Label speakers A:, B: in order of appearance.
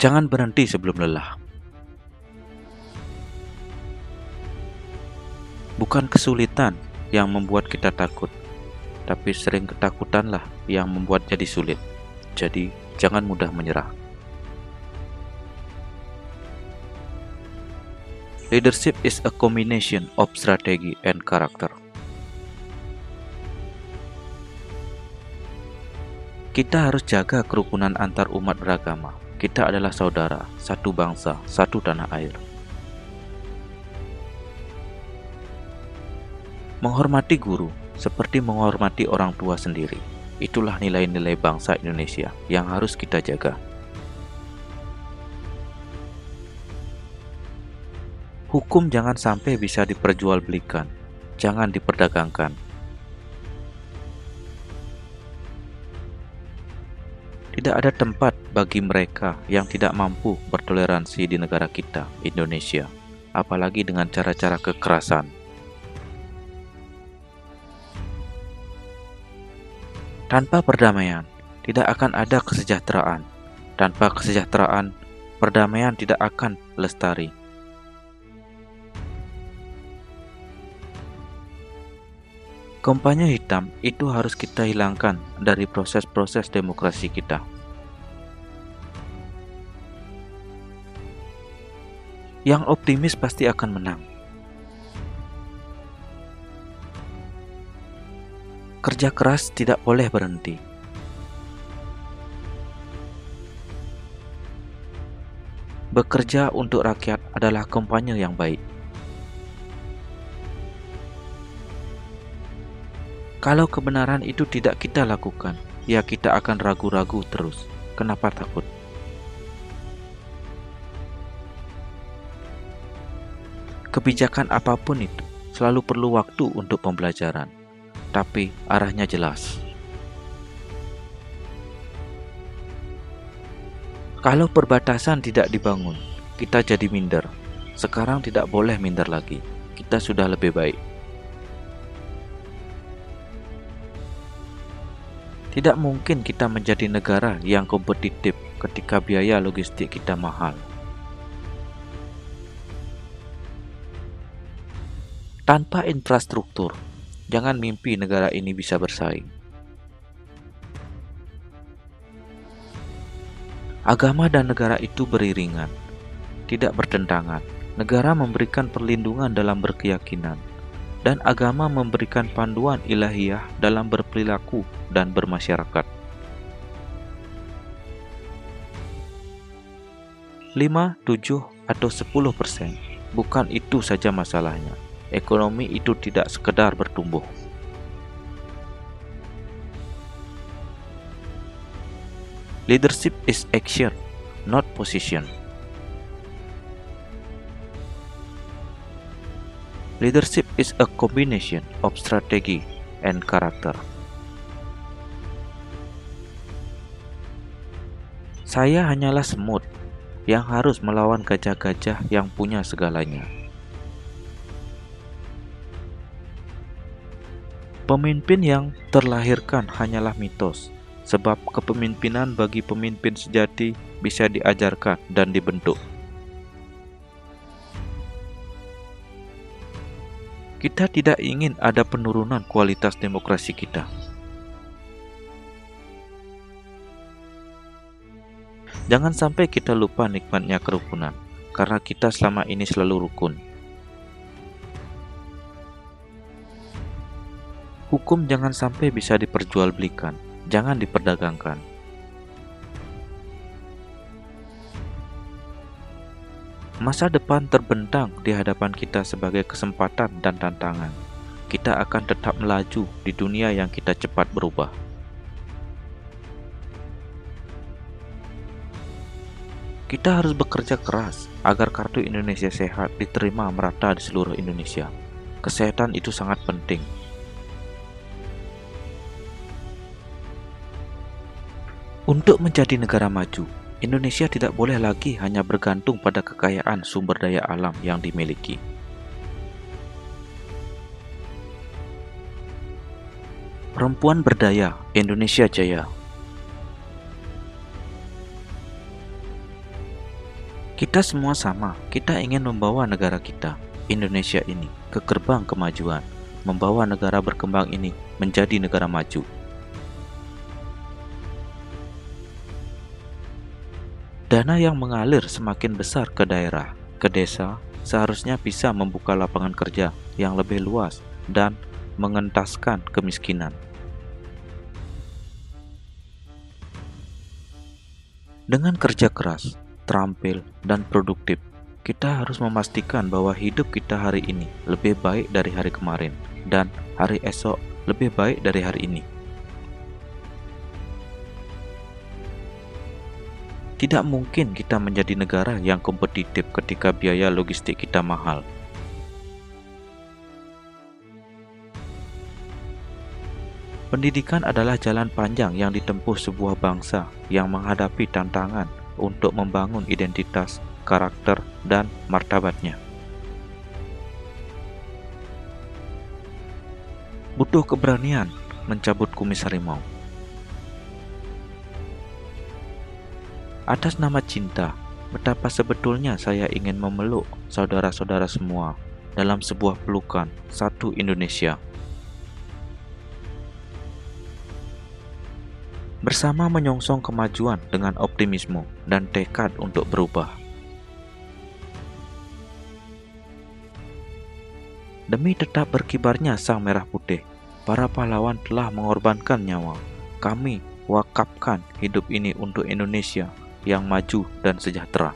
A: Jangan berhenti sebelum lelah. Bukan kesulitan yang membuat kita takut, tapi sering ketakutanlah yang membuat jadi sulit. Jadi, jangan mudah menyerah. Leadership is a combination of strategy and character. Kita harus jaga kerukunan antar umat beragama. Kita adalah saudara, satu bangsa, satu tanah air. Menghormati guru seperti menghormati orang tua sendiri. Itulah nilai-nilai bangsa Indonesia yang harus kita jaga. Hukum jangan sampai bisa diperjualbelikan, jangan diperdagangkan. Tidak ada tempat bagi mereka yang tidak mampu bertoleransi di negara kita, Indonesia, apalagi dengan cara-cara kekerasan. Tanpa perdamaian, tidak akan ada kesejahteraan. Tanpa kesejahteraan, perdamaian tidak akan lestari. Kampanye hitam itu harus kita hilangkan dari proses-proses demokrasi kita. Yang optimis pasti akan menang. Kerja keras tidak boleh berhenti. Bekerja untuk rakyat adalah kampanye yang baik. Kalau kebenaran itu tidak kita lakukan, ya kita akan ragu-ragu terus. Kenapa takut? Kebijakan apapun itu selalu perlu waktu untuk pembelajaran, tapi arahnya jelas. Kalau perbatasan tidak dibangun, kita jadi minder. Sekarang tidak boleh minder lagi. Kita sudah lebih baik. Tidak mungkin kita menjadi negara yang kompetitif ketika biaya logistik kita mahal. Tanpa infrastruktur, jangan mimpi negara ini bisa bersaing. Agama dan negara itu beriringan, tidak bertentangan. Negara memberikan perlindungan dalam berkeyakinan, dan agama memberikan panduan ilahiyah dalam berperilaku dan bermasyarakat. 5, 7, atau 10%, bukan itu saja masalahnya. Ekonomi itu tidak sekedar bertumbuh. Leadership is action, not position. Leadership is a combination of strategy and character. Saya hanyalah semut yang harus melawan gajah-gajah yang punya segalanya. Pemimpin yang terlahirkan hanyalah mitos, sebab kepemimpinan bagi pemimpin sejati bisa diajarkan dan dibentuk. Kita tidak ingin ada penurunan kualitas demokrasi kita. Jangan sampai kita lupa nikmatnya kerukunan, karena kita selama ini selalu rukun. Hukum jangan sampai bisa diperjualbelikan, jangan diperdagangkan. Masa depan terbentang di hadapan kita sebagai kesempatan dan tantangan. Kita akan tetap melaju di dunia yang kita cepat berubah. Kita harus bekerja keras agar kartu Indonesia Sehat diterima merata di seluruh Indonesia. Kesehatan itu sangat penting. Untuk menjadi negara maju, Indonesia tidak boleh lagi hanya bergantung pada kekayaan sumber daya alam yang dimiliki. Perempuan berdaya, Indonesia jaya. Kita semua sama, kita ingin membawa negara kita, Indonesia ini, ke gerbang kemajuan, membawa negara berkembang ini menjadi negara maju. Dana yang mengalir semakin besar ke daerah, ke desa, seharusnya bisa membuka lapangan kerja yang lebih luas dan mengentaskan kemiskinan. Dengan kerja keras, terampil, dan produktif, kita harus memastikan bahwa hidup kita hari ini lebih baik dari hari kemarin, dan hari esok lebih baik dari hari ini. Tidak mungkin kita menjadi negara yang kompetitif ketika biaya logistik kita mahal. Pendidikan adalah jalan panjang yang ditempuh sebuah bangsa yang menghadapi tantangan untuk membangun identitas, karakter, dan martabatnya. Butuh keberanian mencabut kumis harimau. Atas nama cinta, betapa sebetulnya saya ingin memeluk saudara-saudara semua dalam sebuah pelukan satu Indonesia. Bersama menyongsong kemajuan dengan optimisme dan tekad untuk berubah. Demi tetap berkibarnya sang merah putih, para pahlawan telah mengorbankan nyawa. Kami wakafkan hidup ini untuk Indonesia yang maju dan sejahtera.